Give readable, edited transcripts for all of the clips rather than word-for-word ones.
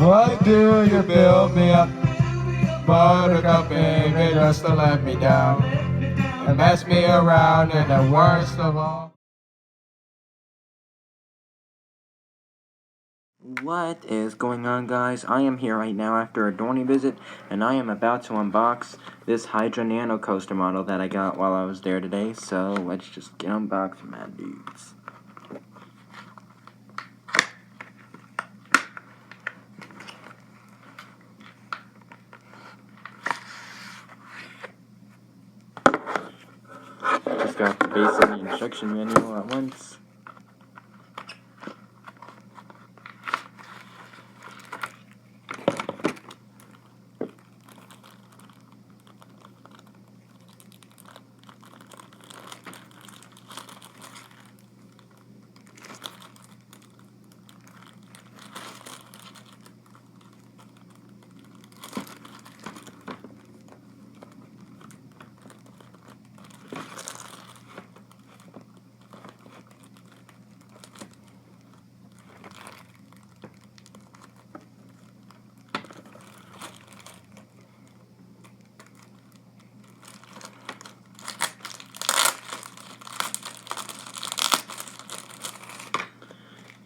Why do you build me up? Buttercup, baby, just to let me down and mess me around, and the worst of all. What is going on, guys? I am here right now after a Dorney visit, and I am about to unbox this Hydra Nanocoaster model that I got while I was there today. So let's just get unboxed, my dudes. Just got the basic instruction manual at once.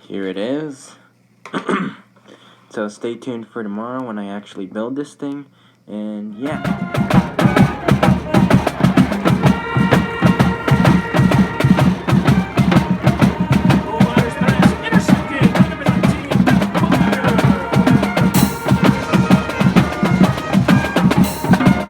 Here it is. So stay tuned for tomorrow when I actually build this thing, and yeah.